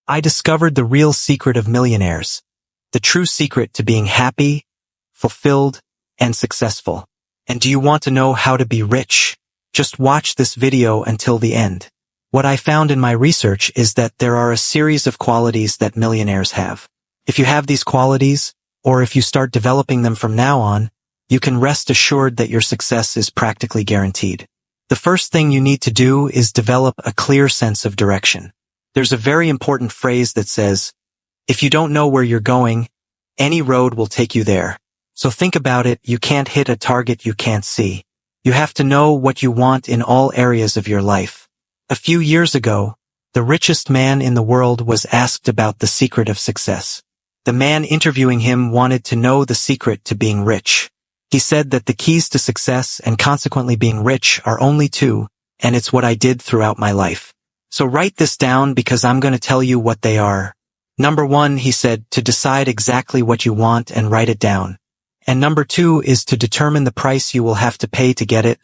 I discovered the real secret of millionaires, the true secret to being happy, fulfilled, and successful. And do you want to know how to be rich? Just watch this video until the end. What I found in my research is that there are a series of qualities that millionaires have. If you have these qualities, or if you start developing them from now on, you can rest assured that your success is practically guaranteed. The first thing you need to do is develop a clear sense of direction. There's a very important phrase that says, if you don't know where you're going, any road will take you there. So think about it, you can't hit a target you can't see. You have to know what you want in all areas of your life. A few years ago, the richest man in the world was asked about the secret of success. The man interviewing him wanted to know the secret to being rich. He said that the keys to success and consequently being rich are only two, and it's what I did throughout my life. So write this down because I'm going to tell you what they are. Number one, he said, to decide exactly what you want and write it down. And number two is to determine the price you will have to pay to get it,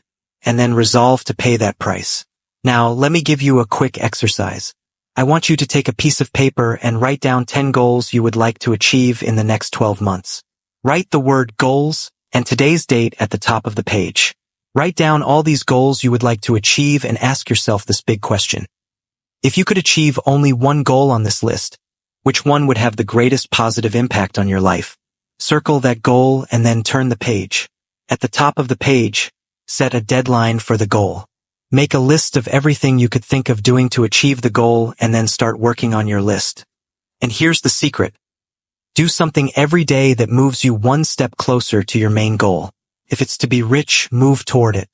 and then resolve to pay that price. Now, let me give you a quick exercise. I want you to take a piece of paper and write down 10 goals you would like to achieve in the next 12 months. Write the word goals and today's date at the top of the page. Write down all these goals you would like to achieve and ask yourself this big question. If you could achieve only one goal on this list, which one would have the greatest positive impact on your life? Circle that goal and then turn the page. At the top of the page, set a deadline for the goal. Make a list of everything you could think of doing to achieve the goal and then start working on your list. And here's the secret. Do something every day that moves you one step closer to your main goal. If it's to be rich, move toward it.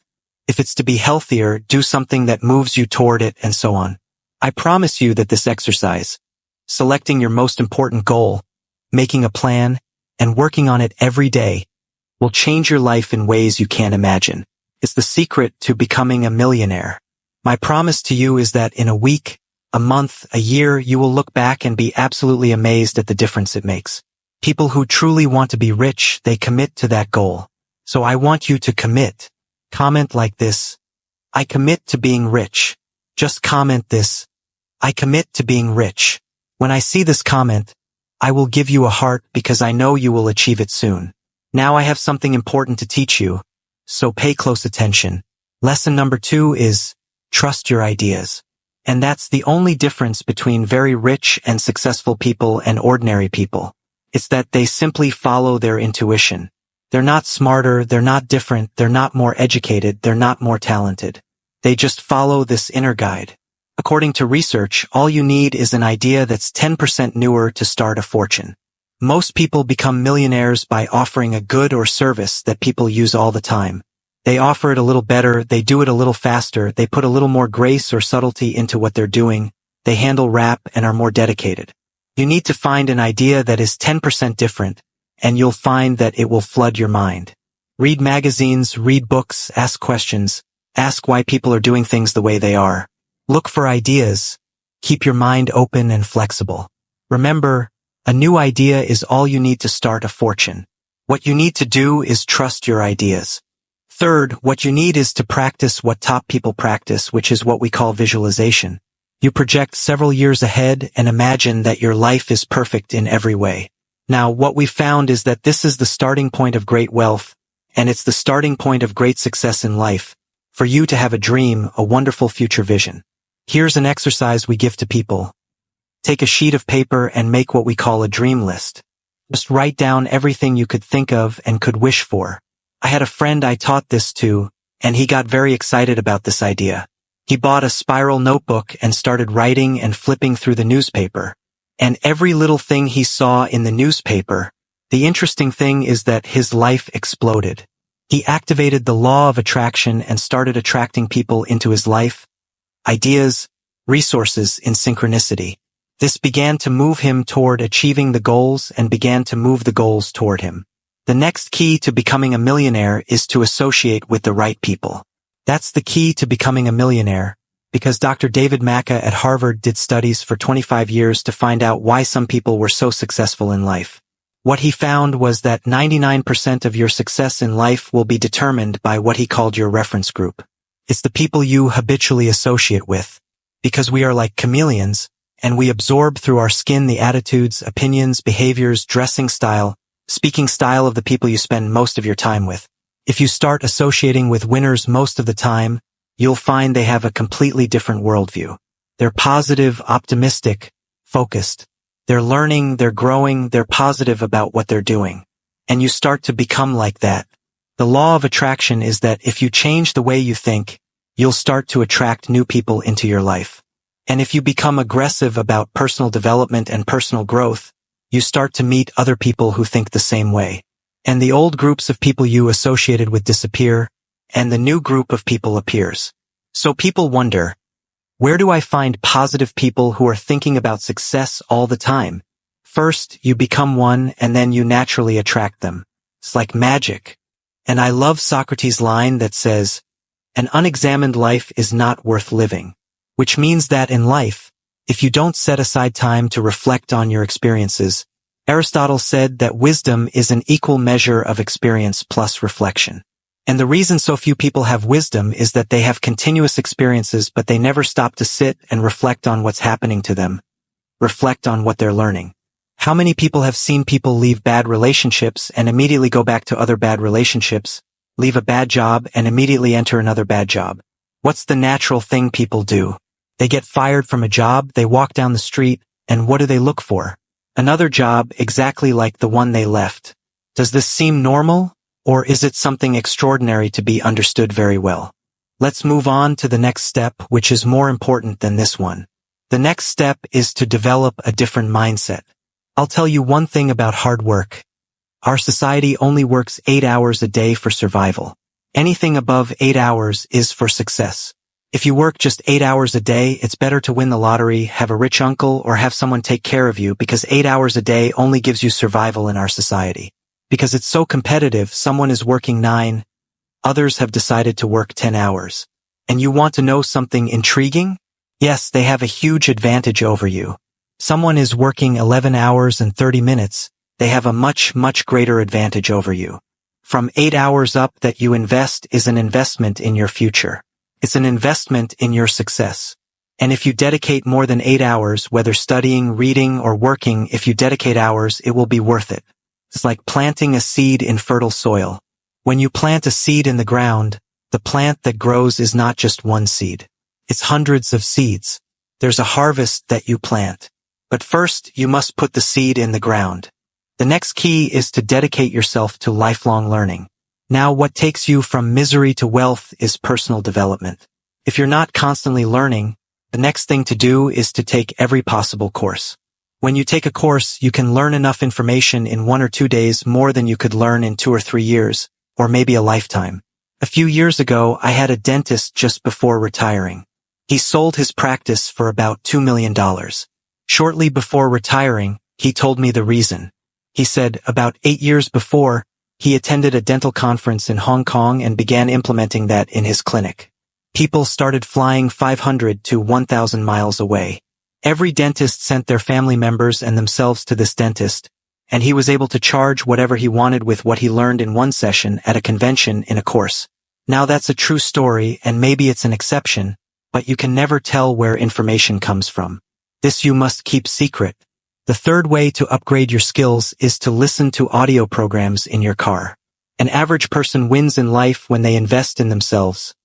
If it's to be healthier, do something that moves you toward it, and so on. I promise you that this exercise, selecting your most important goal, making a plan, and working on it every day, will change your life in ways you can't imagine. It's the secret to becoming a millionaire. My promise to you is that in a week, a month, a year, you will look back and be absolutely amazed at the difference it makes. People who truly want to be rich, they commit to that goal. So I want you to commit. Comment like this. I commit to being rich. Just comment this. I commit to being rich. When I see this comment, I will give you a heart because I know you will achieve it soon. Now I have something important to teach you, so pay close attention. Lesson number 2 is, trust your ideas. And that's the only difference between very rich and successful people and ordinary people. It's that they simply follow their intuition. They're not smarter, they're not different, they're not more educated, they're not more talented. They just follow this inner guide. According to research, all you need is an idea that's 10% newer to start a fortune. Most people become millionaires by offering a good or service that people use all the time. They offer it a little better, they do it a little faster, they put a little more grace or subtlety into what they're doing, they handle rap and are more dedicated. You need to find an idea that is 10% different, and you'll find that it will flood your mind. Read magazines, read books, ask questions, ask why people are doing things the way they are. Look for ideas. Keep your mind open and flexible. Remember, a new idea is all you need to start a fortune. What you need to do is trust your ideas. Third, what you need is to practice what top people practice, which is what we call visualization. You project several years ahead and imagine that your life is perfect in every way. Now, what we found is that this is the starting point of great wealth, and it's the starting point of great success in life, for you to have a dream, a wonderful future vision. Here's an exercise we give to people. Take a sheet of paper and make what we call a dream list. Just write down everything you could think of and could wish for. I had a friend I taught this to, and he got very excited about this idea. He bought a spiral notebook and started writing and flipping through the newspaper. And every little thing he saw in the newspaper, the interesting thing is that his life exploded. He activated the law of attraction and started attracting people into his life, ideas, resources in synchronicity. This began to move him toward achieving the goals and began to move the goals toward him. The next key to becoming a millionaire is to associate with the right people. That's the key to becoming a millionaire, because Dr. David Macca at Harvard did studies for 25 years to find out why some people were so successful in life. What he found was that 99% of your success in life will be determined by what he called your reference group. It's the people you habitually associate with. Because we are like chameleons, and we absorb through our skin the attitudes, opinions, behaviors, dressing style, speaking style of the people you spend most of your time with. If you start associating with winners most of the time, you'll find they have a completely different worldview. They're positive, optimistic, focused. They're learning, they're growing, they're positive about what they're doing. And you start to become like that. The law of attraction is that if you change the way you think, you'll start to attract new people into your life. And if you become aggressive about personal development and personal growth, you start to meet other people who think the same way. And the old groups of people you associated with disappear, and the new group of people appears. So people wonder, where do I find positive people who are thinking about success all the time? First, you become one, and then you naturally attract them. It's like magic. And I love Socrates' line that says, "An unexamined life is not worth living," which means that in life, if you don't set aside time to reflect on your experiences, Aristotle said that wisdom is an equal measure of experience plus reflection. And the reason so few people have wisdom is that they have continuous experiences, but they never stop to sit and reflect on what's happening to them, reflect on what they're learning. How many people have seen people leave bad relationships and immediately go back to other bad relationships, leave a bad job and immediately enter another bad job? What's the natural thing people do? They get fired from a job, they walk down the street, and what do they look for? Another job exactly like the one they left. Does this seem normal? Or is it something extraordinary to be understood very well? Let's move on to the next step, which is more important than this one. The next step is to develop a different mindset. I'll tell you one thing about hard work. Our society only works 8 hours a day for survival. Anything above 8 hours is for success. If you work just 8 hours a day, it's better to win the lottery, have a rich uncle, or have someone take care of you, because 8 hours a day only gives you survival in our society. Because it's so competitive, someone is working 9, others have decided to work 10 hours. And you want to know something intriguing? Yes, they have a huge advantage over you. Someone is working 11 hours and 30 minutes, they have a much, much greater advantage over you. From 8 hours up that you invest is an investment in your future. It's an investment in your success. And if you dedicate more than 8 hours, whether studying, reading, or working, if you dedicate hours, it will be worth it. It's like planting a seed in fertile soil. When you plant a seed in the ground, the plant that grows is not just one seed. It's hundreds of seeds. There's a harvest that you plant. But first, you must put the seed in the ground. The next key is to dedicate yourself to lifelong learning. Now, what takes you from misery to wealth is personal development. If you're not constantly learning, the next thing to do is to take every possible course. When you take a course, you can learn enough information in 1 or 2 days more than you could learn in 2 or 3 years, or maybe a lifetime. A few years ago, I had a dentist just before retiring. He sold his practice for about $2 million. Shortly before retiring, he told me the reason. He said about 8 years before, he attended a dental conference in Hong Kong and began implementing that in his clinic. People started flying 500 to 1,000 miles away. Every dentist sent their family members and themselves to this dentist, and he was able to charge whatever he wanted with what he learned in one session at a convention in a course. Now that's a true story, and maybe it's an exception, but you can never tell where information comes from. This you must keep secret. The third way to upgrade your skills is to listen to audio programs in your car. An average person wins in life when they invest in themselves.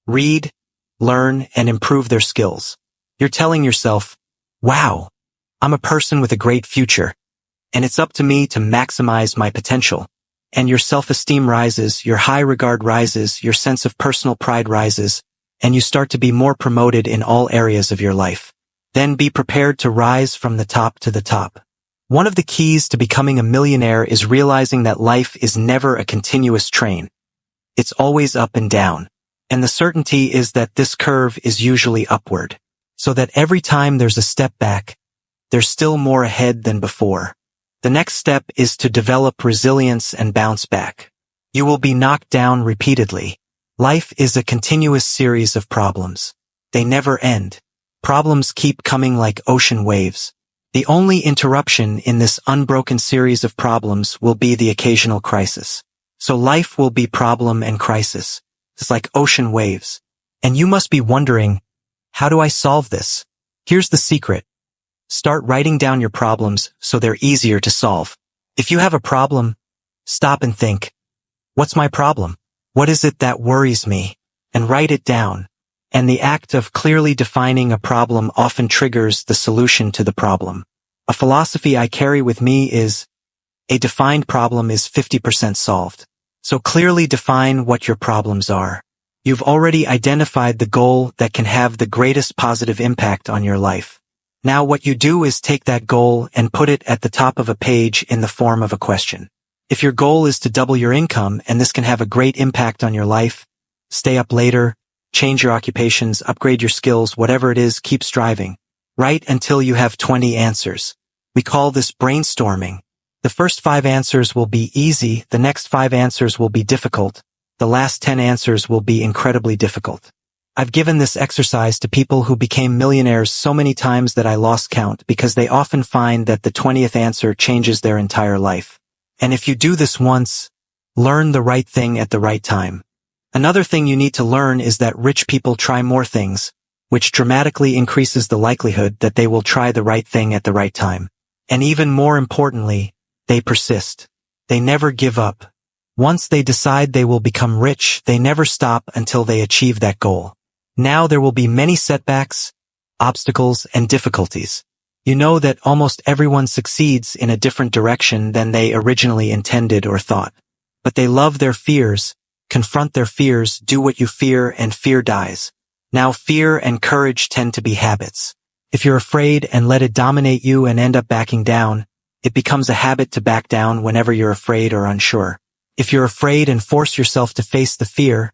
Read, learn, and improve their skills. You're telling yourself, wow, I'm a person with a great future, and it's up to me to maximize my potential. And your self-esteem rises, your high regard rises, your sense of personal pride rises, and you start to be more promoted in all areas of your life. Then be prepared to rise from the top to the top. One of the keys to becoming a millionaire is realizing that life is never a continuous train. It's always up and down. And the certainty is that this curve is usually upward. So that every time there's a step back, there's still more ahead than before. The next step is to develop resilience and bounce back. You will be knocked down repeatedly. Life is a continuous series of problems. They never end. Problems keep coming like ocean waves. The only interruption in this unbroken series of problems will be the occasional crisis. So life will be problem and crisis. It's like ocean waves. And you must be wondering, how do I solve this? Here's the secret. Start writing down your problems so they're easier to solve. If you have a problem, stop and think, what's my problem? What is it that worries me? And write it down. And the act of clearly defining a problem often triggers the solution to the problem. A philosophy I carry with me is, a defined problem is 50% solved. So clearly define what your problems are. You've already identified the goal that can have the greatest positive impact on your life. Now what you do is take that goal and put it at the top of a page in the form of a question. If your goal is to double your income and this can have a great impact on your life, stay up later, change your occupations, upgrade your skills, whatever it is, keep striving. Write until you have 20 answers. We call this brainstorming. The first 5 answers will be easy, the next 5 answers will be difficult, the last 10 answers will be incredibly difficult. I've given this exercise to people who became millionaires so many times that I lost count because they often find that the 20th answer changes their entire life. And if you do this once, learn the right thing at the right time. Another thing you need to learn is that rich people try more things, which dramatically increases the likelihood that they will try the right thing at the right time. And even more importantly, they persist. They never give up. Once they decide they will become rich, they never stop until they achieve that goal. Now there will be many setbacks, obstacles, and difficulties. You know that almost everyone succeeds in a different direction than they originally intended or thought. But they love their fears, confront their fears, do what you fear, and fear dies. Now fear and courage tend to be habits. If you're afraid and let it dominate you and end up backing down, it becomes a habit to back down whenever you're afraid or unsure. If you're afraid and force yourself to face the fear,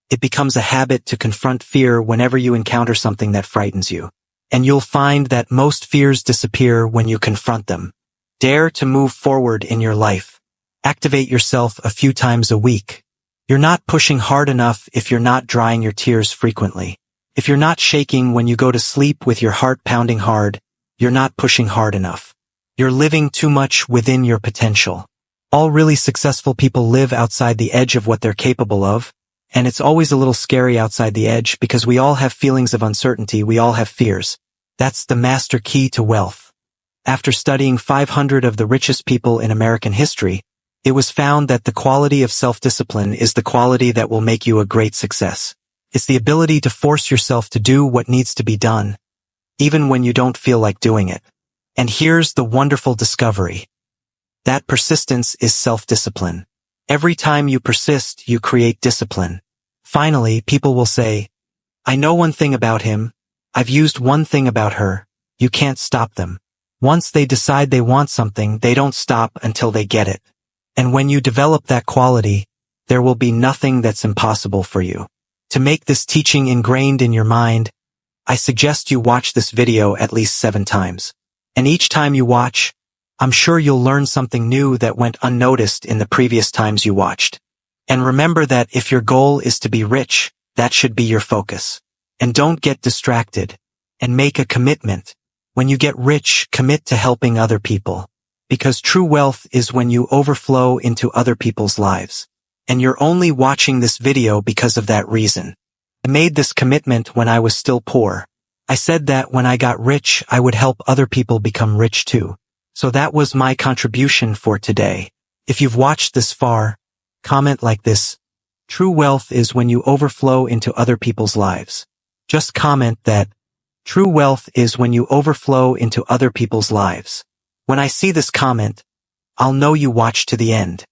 it becomes a habit to confront fear whenever you encounter something that frightens you. And you'll find that most fears disappear when you confront them. Dare to move forward in your life. Activate yourself a few times a week. You're not pushing hard enough if you're not drying your tears frequently. If you're not shaking when you go to sleep with your heart pounding hard, you're not pushing hard enough. You're living too much within your potential. All really successful people live outside the edge of what they're capable of, and it's always a little scary outside the edge because we all have feelings of uncertainty, we all have fears. That's the master key to wealth. After studying 500 of the richest people in American history, it was found that the quality of self-discipline is the quality that will make you a great success. It's the ability to force yourself to do what needs to be done, even when you don't feel like doing it. And here's the wonderful discovery. That persistence is self-discipline. Every time you persist, you create discipline. Finally, people will say, I know one thing about him. I've used one thing about her. You can't stop them. Once they decide they want something, they don't stop until they get it. And when you develop that quality, there will be nothing that's impossible for you. To make this teaching ingrained in your mind, I suggest you watch this video at least 7 times. And each time you watch, I'm sure you'll learn something new that went unnoticed in the previous times you watched. And remember that if your goal is to be rich, that should be your focus. And don't get distracted. And make a commitment. When you get rich, commit to helping other people. Because true wealth is when you overflow into other people's lives. And you're only watching this video because of that reason. I made this commitment when I was still poor. I said that when I got rich, I would help other people become rich too. So that was my contribution for today. If you've watched this far, comment like this. True wealth is when you overflow into other people's lives. Just comment that. True wealth is when you overflow into other people's lives. When I see this comment, I'll know you watched to the end.